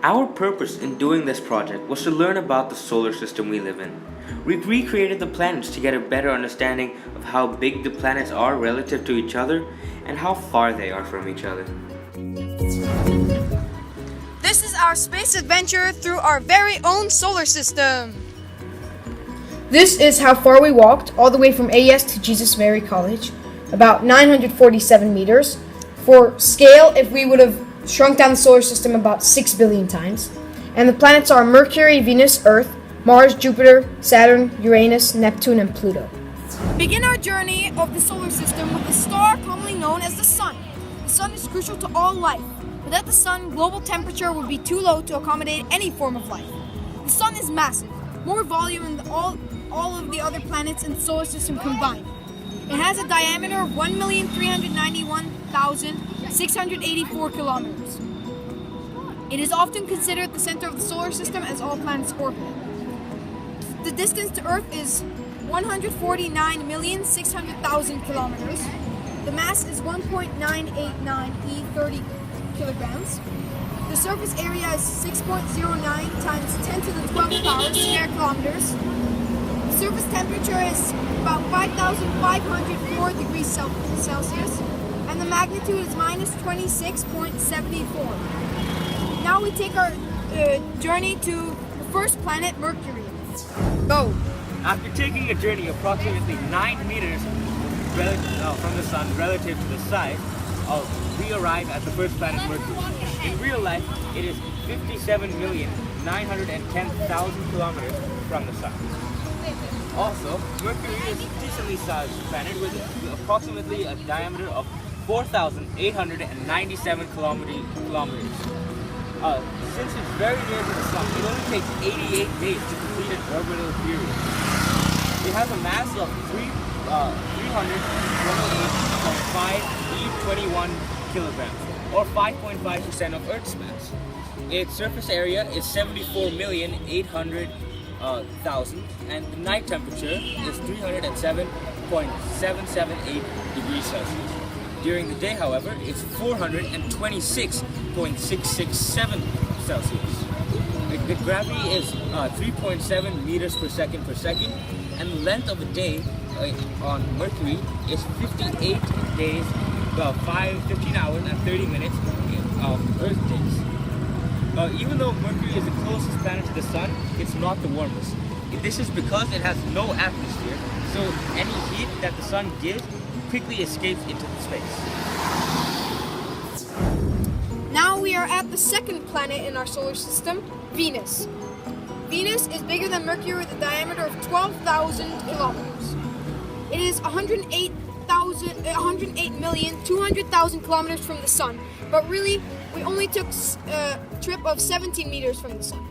Our purpose in doing this project was to learn about the solar system we live in. We recreated the planets to get a better understanding of how big the planets are relative to each other and how far they are from each other. This is our space adventure through our very own solar system. This is how far we walked all the way from AES to Jesus Mary College, about 947 meters. For scale, if we would have shrunk down the solar system about 6 billion times. And the planets are Mercury, Venus, Earth, Mars, Jupiter, Saturn, Uranus, Neptune, and Pluto. Begin our journey of the solar system with the star commonly known as the Sun. The Sun is crucial to all life. Without the Sun, global temperature would be too low to accommodate any form of life. The Sun is massive, more volume than all of the other planets in the solar system combined. It has a diameter of 1,391,684 kilometers. It is often considered the center of the solar system as all planets orbit. The distance to Earth is 149,600,000 kilometers. The mass is 1.989 E30 kilograms. The surface area is 6.09 times 10 to the 12th power square kilometers. The surface temperature is about 5,504 degrees Celsius, and the magnitude is minus 26.74. Now we take our journey to the first planet, Mercury. Go! After taking a journey approximately 9 meters from the Sun relative to the size, we arrive at the first planet, Mercury. In real life, it is 57,910,000 kilometers from the Sun. Also, Mercury is a decently sized planet with approximately a diameter of 4,897 kilometers. Since it's very near to the Sun, it only takes 88 days to complete an orbital period. It has a mass of 328.5 E21 kilograms, or 5.5% of Earth's mass. Its surface area is 74,800,000, and the night temperature is 307.778 degrees Celsius. During the day, however, it's 426.667 Celsius. The gravity is 3.7 meters per second, and the length of a day on Mercury is 58 days, 15 hours and 30 minutes of Earth days. Even though Mercury is the closest planet to the Sun, it's not the warmest. This is because it has no atmosphere, so any heat that the Sun gives quickly escapes into space. Now we are at the second planet in our solar system, Venus. Venus is bigger than Mercury with a diameter of 12,000 kilometers. It is 108,200,000 kilometers from the Sun, but really we only took a trip of 17 meters from the Sun.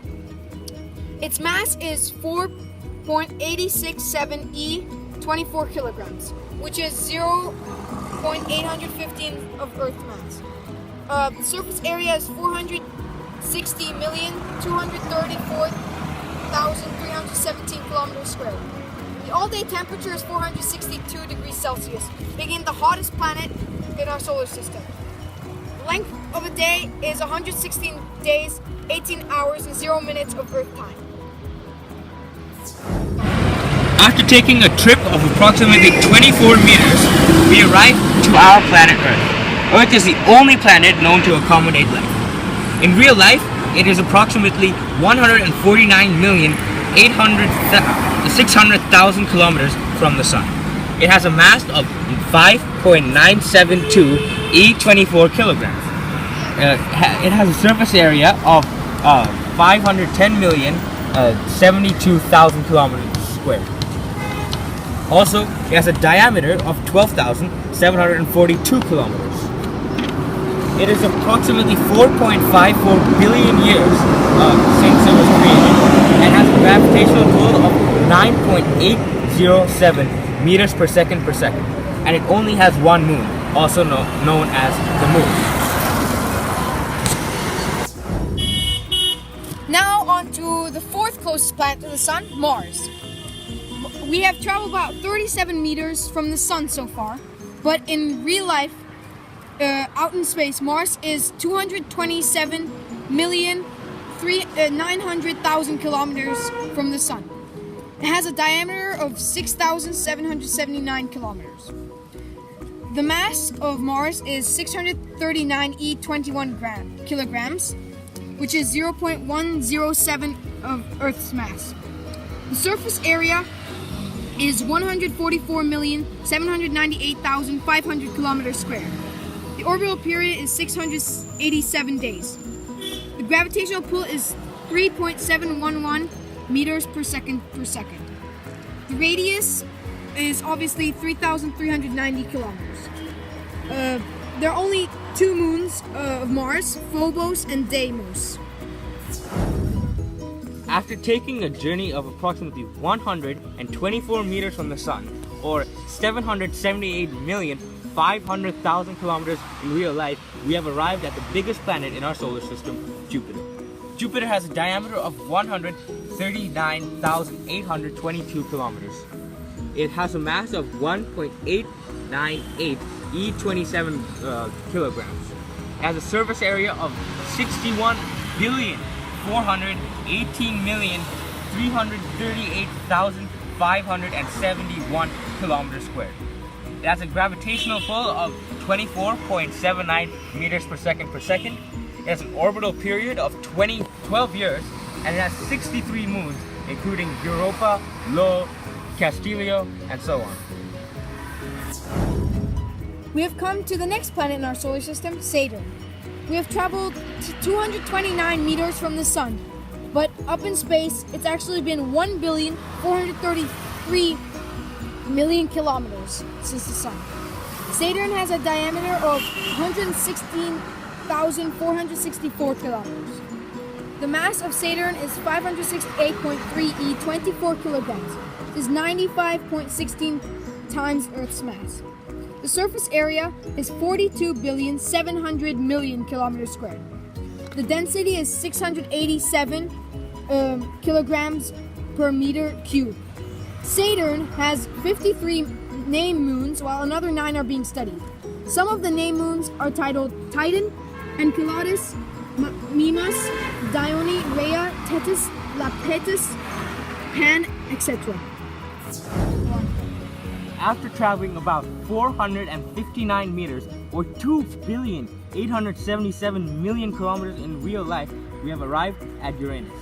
Its mass is 4.867 E24 kilograms, which is 0.815 of Earth mass. The surface area is 460,234,317 kilometers squared. The all-day temperature is 462 degrees Celsius, making it the hottest planet in our solar system. The length of a day is 116 days, 18 hours, and 0 minutes of Earth time. After taking a trip of approximately 24 meters, we arrive to our planet Earth. Earth is the only planet known to accommodate life. In real life, it is approximately 149,600,000 kilometers from the Sun. It has a mass of 5.972 E24 kilograms. It has a surface area of 510,072,000 kilometers squared. Also, it has a diameter of 12,742 kilometers. It is approximately 4.54 billion years since it was created and has a gravitational pull of 9.807 meters per second, and it only has one moon, also known as the Moon. Now on to the fourth closest planet to the Sun, Mars. We have traveled about 37 meters from the Sun so far, but in real life, out in space, Mars is 227,000,000 900,000 kilometers from the Sun. It has a diameter of 6,779 kilometers. The mass of Mars is 639 E21 kilograms, which is 0.107 of Earth's mass. The surface area is 144,798,500 kilometers square. The orbital period is 687 days. The gravitational pull is 3.711 meters per second per second. The radius is obviously 3,390 kilometers. There are only two moons of Mars, Phobos and Deimos. After taking a journey of approximately 124 meters from the Sun, or 778,500,000 kilometers in real life, we have arrived at the biggest planet in our solar system, Jupiter. Jupiter has a diameter of 139,822 kilometers. It has a mass of 1.898 E27 kilograms. It has a surface area of 61,418,338,571 kilometers squared. It has a gravitational pull of 24.79 meters per second per second. It has an orbital period of 12 years, and it has 63 moons, including Europa, Io, Castillo, and so on. We have come to the next planet in our solar system, Saturn. We have traveled to 229 meters from the Sun, but up in space, it's actually been 1,433,000,000 kilometers since the Sun. Saturn has a diameter of 116,464 kilometers. The mass of Saturn is 568.3 E24 kilograms. It is 95.16 times Earth's mass. The surface area is 42,700,000,000 kilometers squared. The density is 687 kilograms per meter cubed. Saturn has 53 named moons, while another 9 are being studied. Some of the named moons are titled Titan, Enceladus, Mimas, Dione, Rhea, Tethys, Iapetus, Pan, etc. After traveling about 459 meters, or 2,877,000,000 kilometers in real life, we have arrived at Uranus.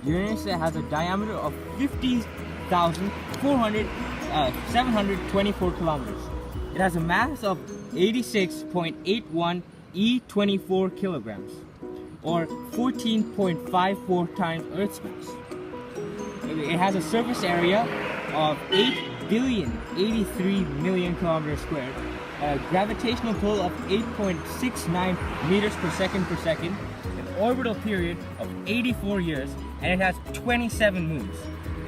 Uranus has a diameter of 50,724 kilometers. It has a mass of 86.81 E24 kilograms, or 14.54 times Earth's mass. It has a surface area of 8,083,000,000 kilometers squared, a gravitational pull of 8.69 meters per second, an orbital period of 84 years, and it has 27 moons.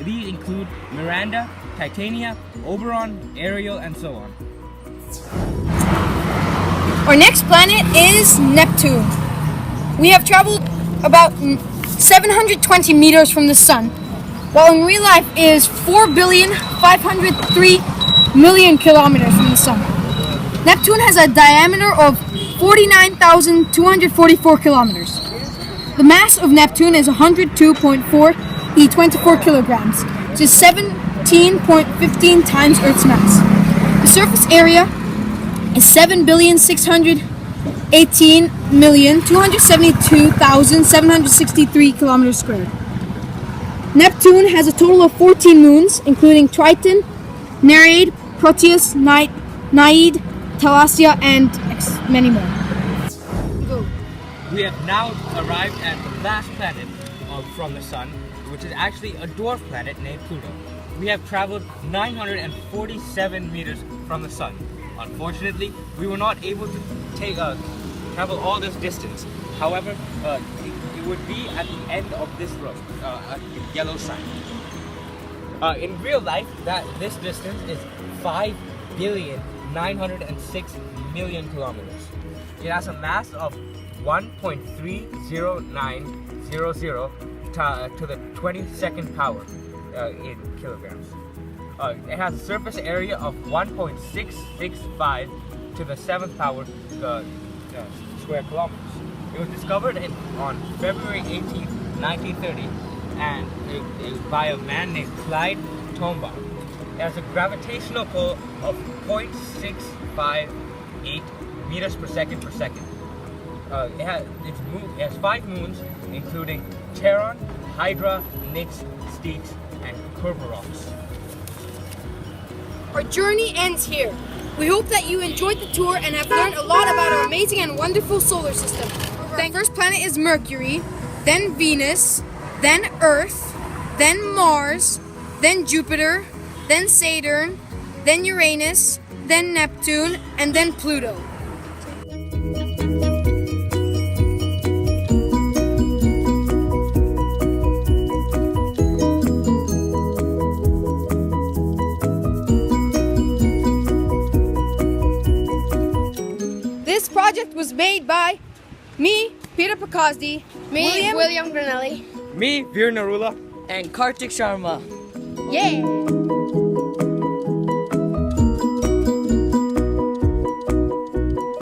These include Miranda, Titania, Oberon, Ariel, and so on. Our next planet is Neptune. We have traveled about 720 meters from the Sun, while in real life it is 4,503,000,000 kilometers from the Sun. Neptune has a diameter of 49,244 kilometers. The mass of Neptune is 102.4 E24 kilograms, which is 17.15 times Earth's mass. The surface area is 7,618,272,763 kilometers squared. Neptune has a total of 14 moons, including Triton, Nereid, Proteus, Naiad, Thalassia, and many more. We have now arrived at the last planet from the Sun, which is actually a dwarf planet named Pluto. We have traveled 947 meters from the Sun. Unfortunately, we were not able to travel all this distance. However, it would be at the end of this road, a yellow sign. In real life, this distance is 5,906,000,000 kilometers. It has a mass of 1.30900 to the 22nd power in kilograms. It has a surface area of 1.665 to the 7th power square kilometers. It was discovered on February 18, 1930 and by a man named Clyde Tombaugh. It has a gravitational pull of 0.658 meters per second per second. It has 5 moons, including Charon, Hydra, Nix, Styx, and Kerberos. Our journey ends here. We hope that you enjoyed the tour and have learned a lot about our amazing and wonderful solar system. Our first planet is Mercury, then Venus, then Earth, then Mars, then Jupiter, then Saturn, then Uranus, then Neptune, and then Pluto. This project was made by me, Peter Pakazdi, William Granelli. Me, Veer Narula. And Kartik Sharma. Yeah!